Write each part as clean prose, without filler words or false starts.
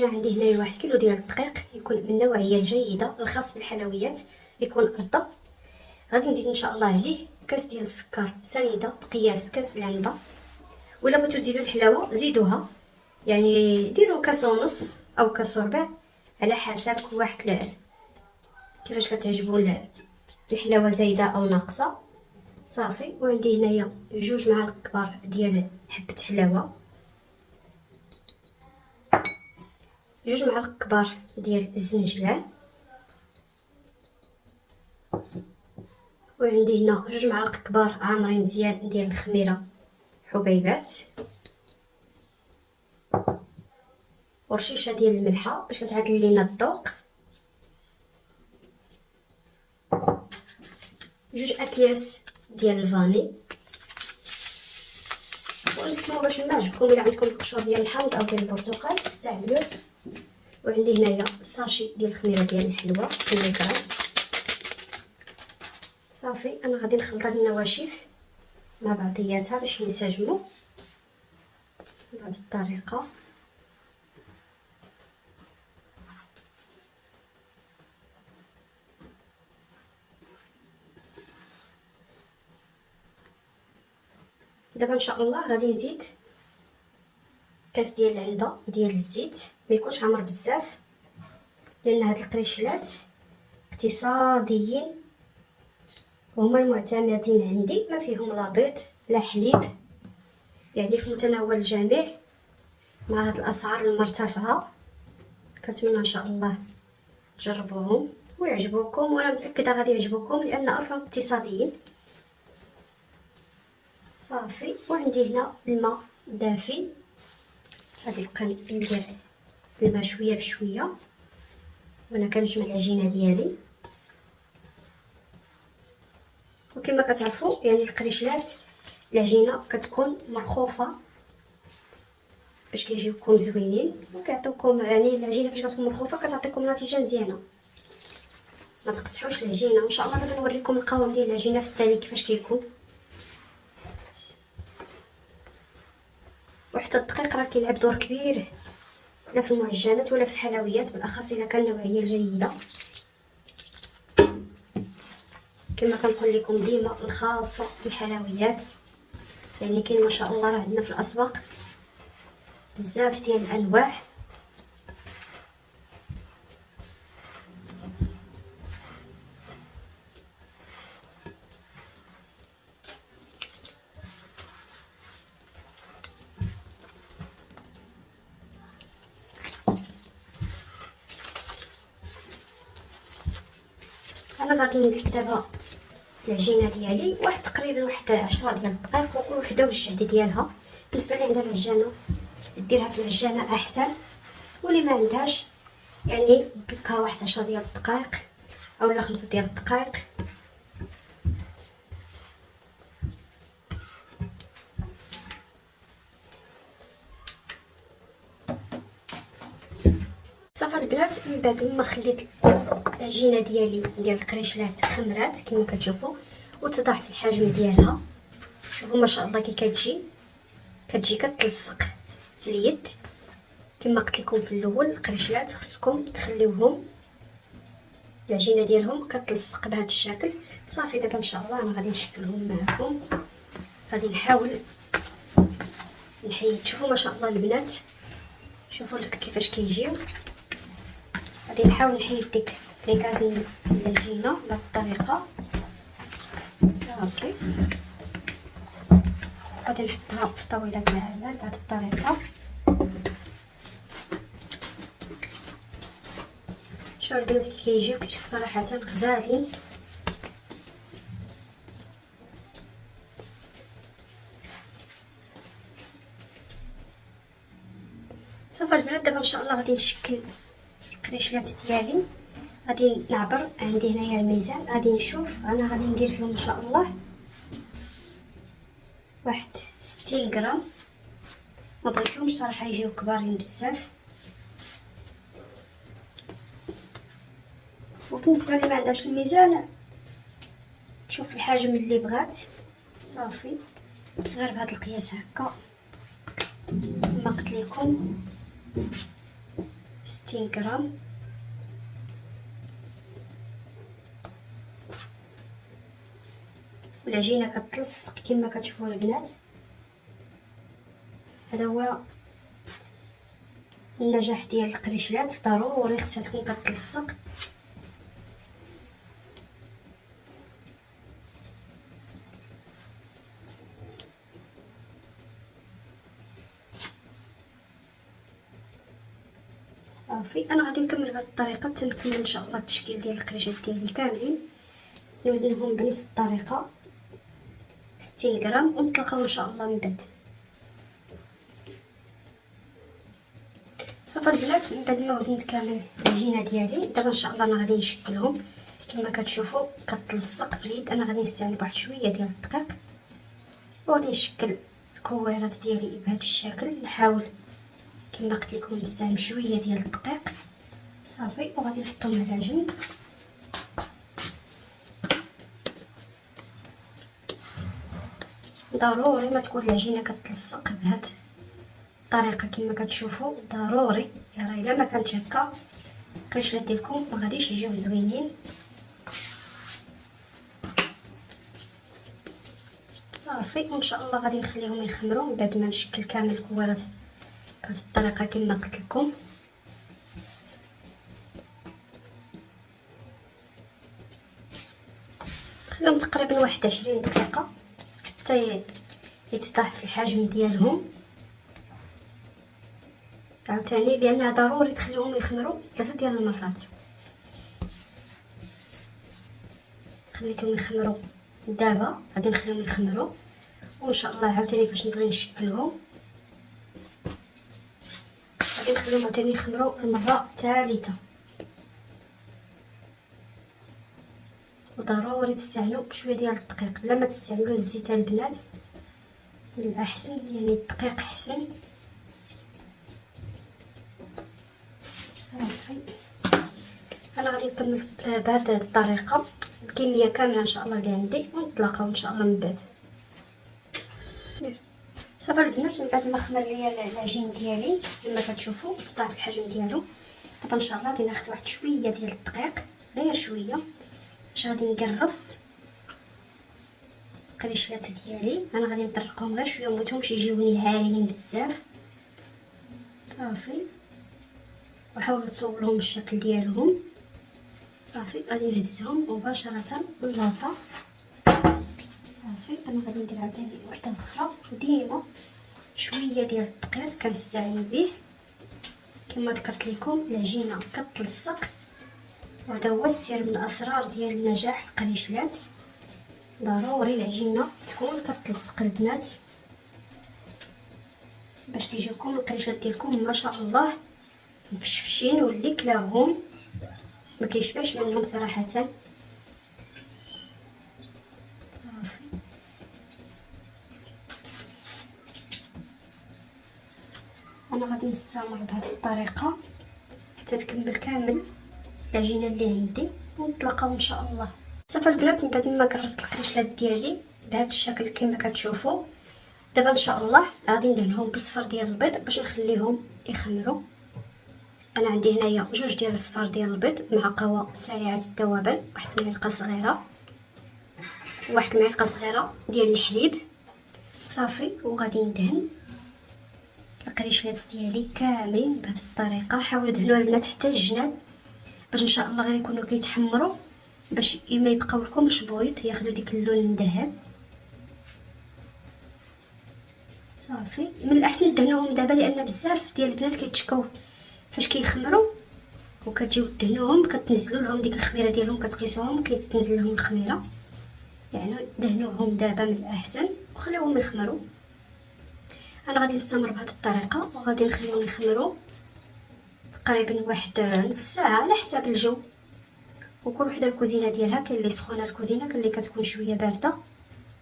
عندي هنايا 1 كيلو ديال الدقيق، يكون من النوعيه الجيده الخاص بالحلويات، يكون رطب. غادي نزيد ان شاء الله عليه كاس ديال السكر سنيده بقياس كاس العنبه، ولا بغيتو تزيدوا الحلاوه زيدوها، يعني ديروا كاس ونص او كاس وربع على حسب كل واحد كيفاش كتعجبو الحلاوه زايده او ناقصه. صافي. وعندي هنايا 2 معالق كبار ديال حبه حلاوه، 2 معالق كبار ديال الزنجلان، وعندي هنا 2 معالق كبار عامرين مزيان ديال الخميره حبيبات، ورشيشه ديال الملحه باش كتعدل لينا الذوق، 2 اكياس ديال الفاني، ونقسمو باش ما عجبكم. الا عندكم القشور ديال الحامض او ديال البرتقال استعملوه. وعندي هنايا ساشي ديال الخميره ديال الحلوه 8 غرام. صافي. انا غادي نخلط هاد النواشف مع بعضياتها باش ينسجموا بهذه الطريقه. دابا ان شاء الله غادي نزيد كاس ديال العنبه ديال الزيت، ما يكونش عامر بزاف لان هاد القريشلات اقتصاديين وهما المعتمدين عندي، ما فيهم لا بيض لا حليب، يعني في متناول الجميع مع هاد الاسعار المرتفعه. كنتمنى ان شاء الله تجربوهم ويعجبوكم، وانا متاكده غادي يعجبوكم لان اصلا اقتصاديين. صافي. وعندي هنا الماء دافي، غادي نبقى ندير الماء شويه بشويه وانا كنجمع العجينه ديالي. وكما كتعرفوا يعني القريشلات العجينه كتكون مرخوفه باش كيجيوكم زوينين وكيعطيوكم، يعني العجينه فاش كتكون مرخوفه كتعطيكم نتيجه مزيانه. ما تقصحوش العجينه. وان شاء الله دابا نوريكم القوام ديال العجينه في التالي كيفاش كيكون. وحتى الدقيق راه كيلعب دور كبير لا في المعجنات ولا في الحلويات، بالاخص الا كان النوعيه الجيده. كما كنقول لكم ديما الخاصه بالحلويات، يعني كاين ما شاء الله راه عندنا في الاسواق بزاف ديال الانواع. انا غادي ندير دابا العجينه ديالي تقريبا 10 ديال الدقائق، وكل وحده والجهد ديالها. بالنسبه لي عندها العجانه ديرها في العجانه احسن، واللي ما عندهاش يعني دلكها 10 ديال الدقائق اولا 5 ديال الدقائق. صافي البنات، من بعد ما خليت العجينه ديالي ديال القريشلات خمرات كما كتشوفوا وتضاعف الحجم ديالها، شوفوا ما شاء الله كي كتجي كتلصق في اليد. كما قلت لكم في الاول القريشلات خصكم تخليوهم العجينه ديالهم كتلصق بهذا الشكل. صافي. دابا ان شاء الله انا غادي نشكلهم معكم، غادي نحاول نحيد. شوفوا ما شاء الله البنات، شوفوا كيفاش كيجيو. غادي نحاول نحيد ديك لي كاز من العجينه بهذه الطريقه. صافي. غادي نحطها في طاوله العمل بهذه الطريقه. شوفوا البنات كي كيجيو كيشوف صراحه غزالين. صافي البنات، دابا ان شاء الله غادي نشكل القريشلات ديالي. غادي نعبر عندي هنايا الميزان، غادي نشوف انا غادي ندير فيهم ان شاء الله 60 غرام. ما بغيتهمش صراحه يجيو كبارين بزاف. وبالنسبه لي ما عندهاش الميزان تشوف الحجم اللي بغات. صافي. غير بهذا القياس هكا كما قلت لكم. 60 غرام. والعجينه كتلصق كما كتشوفوا البنات. هذا هو النجاح ديال القريشلات، ضروري خصها تكون كتلصق. صافي انا غادي نكمل بهذه الطريقه حتى نكمل ان شاء الله التشكيل ديال القريشات ديالي كاملين. نوزنهم بنفس الطريقه 60 غرام ونتلاقاو ان شاء الله من بعد. صافي البنات، من بعد ما وزنت كامل العجينه ديالي دابا ان شاء الله انا غادي نشكلهم كما كتشوفوا كتلصق في اليد. انا غادي نستعمل واحد شويه ديال الدقيق وغادي نشكل الكويرات ديالي بهذا الشكل. نحاول كما قلت لكم نستعمل شويه ديال الدقيق. صافي وغادي نحطهم على جنب. ضروري ما تكون العجينه كتلصق بهذه الطريقه كما كتشوفوا، ضروري راه الا ما كانتش هكا القريشلات ديالكم ما غاديش يجيو زوينين. صافي وان شاء الله غادي نخليهم يخمروا من بعد ما نشكل كامل الكوارات بهذه الطريقه كما قلت لكم. خليهم تقريبا واحد 20 دقيقه حتى يتضاعف في الحجم ديالهم. عاوتاني لانها ضروري تخليهم يخمروا 3 ديال المرات. خليتهم يخمروا دابا غادي نخليهم يخمروا وان شاء الله عاوتاني فاش نبغي نشكلهم غادي نخليهم عاوتاني يخمروا المره الثالثه. وضروري تستعملوا بشويه ديال الدقيق، بلا ما تستعملوا الزيت البنات الاحسن، يعني الدقيق احسن. صافي انا غادي نكمل بهذه الطريقه الكميه كامله ان شاء الله اللي عندي ونتلاقاو ان شاء الله من بعد. صافي البنات، من بعد ما خمر ليا العجين ديالي كما كتشوفوا تضاعف الحجم ديالو، دابا ان شاء الله غادي ناخذ واحد شويه ديال الدقيق، غير شويه باش غادي نقرص القريشلات ديالي. انا غادي نطرقهم غير شويه، مبغيتهمش يجيوني عاليين بزاف. صافي وحاولوا تصوبوا الشكل ديالهم. صافي غادي نهزهم مباشره باللاطه. صافي انا غادي ندير عاوتاني وحده اخرى، ديما شويه ديال الدقيق كنستعين به. كما ذكرت لكم العجينه كتلصق، وهذا هو السر من اسرار ديال النجاح القريشلات. ضروري العجينه تكون كتلصق البنات باش كيجيوكم القريشلات ديالكم ما شاء الله مفشفشين واللي كلاهم ما كيشبعش منهم صراحه. صافي انا غادي نستمر بهذه الطريقه حتى نكمل كامل العجينه اللي عندي ونتلاقاو ان شاء الله. صافي البنات، من بعد ما كرست القريشلات ديالي بهذا الشكل كما كتشوفوا، دابا ان شاء الله غادي ندهنهم بالصفر ديال البيض باش نخليهم يخمروا. انا عندي هنايا 2 ديال الصفار ديال البيض مع قهوه سريعه الذوبان، واحد المعلقه صغيره، واحد المعلقه صغيره ديال الحليب. صافي وغادي ندهن القريشلات ديالي كاملين بهذه الطريقه. حاولوا دهنوا البنات حتى الجناب باش ان شاء الله غير يكونوا كيتحمروا، باش ما يبقاو لكمش بويض، ياخذوا ديك اللون الذهب. صافي من الاحسن دهنوهم دابا لان بزاف ديال البنات كيتشكاو فاش كيخمروا وكتجيو دهنوهم كتنزلوا لهم ديك الخميره ديالهم، كتقيسوهم كتنزل لهم الخميره. يعني دهنوهم دابا من الاحسن وخليوهم يخمروا. انا غادي نستمر بهذه الطريقه وغادي نخليهم يخمروا تقريبا واحد نص ساعه على حساب الجو، وكل وحده الكوزينه ديالها. كاين اللي سخونه الكوزينه، كاين اللي كتكون شويه بارده.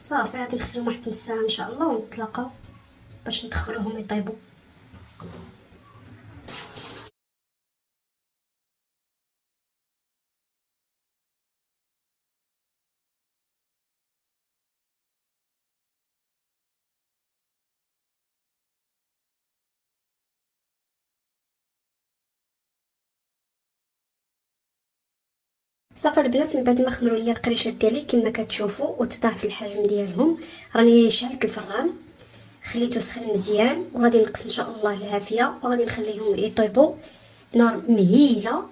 صافي غادي نخليهم واحد نص ساعه ان شاء الله ونتلاقاو باش ندخلوهم يطيبوا. صافي البنات، من بعد ما خمروا ليا القريشات ديالي كما كتشوفوا وتضاعف الحجم ديالهم، راني شعلت الفران خليته سخن مزيان، وغادي نقص ان شاء الله العافيه، وغادي نخليهم يطيبوا نار مهيله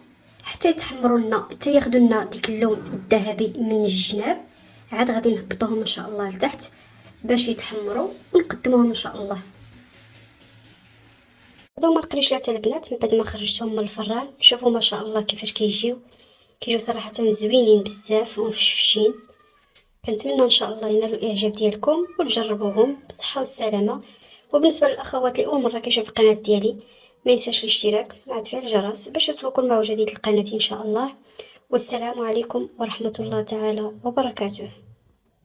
حتى يتحمروا لنا، حتى ياخذوا لنا ديك اللون الذهبي من الجناب. عاد غادي نهبطوهم ان شاء الله لتحت باش يتحمروا ونقدموهم ان شاء الله. هادو هما القريشلات البنات من بعد ما خرجتهم من الفران. شوفوا ما شاء الله كيفاش كيجيو صراحه زوينين بزاف ومفشفشين. كنتمنى ان شاء الله ينالوا الاعجاب ديالكم وتجربوهم بالصحه والسلامه. وبالنسبه للاخوات اللي اول مره كيشوف القناه ديالي، ما ينساش الاشتراك مع تفعيل الجرس باش يوصلوا كل ما جديد القناه ان شاء الله. والسلام عليكم ورحمه الله تعالى وبركاته.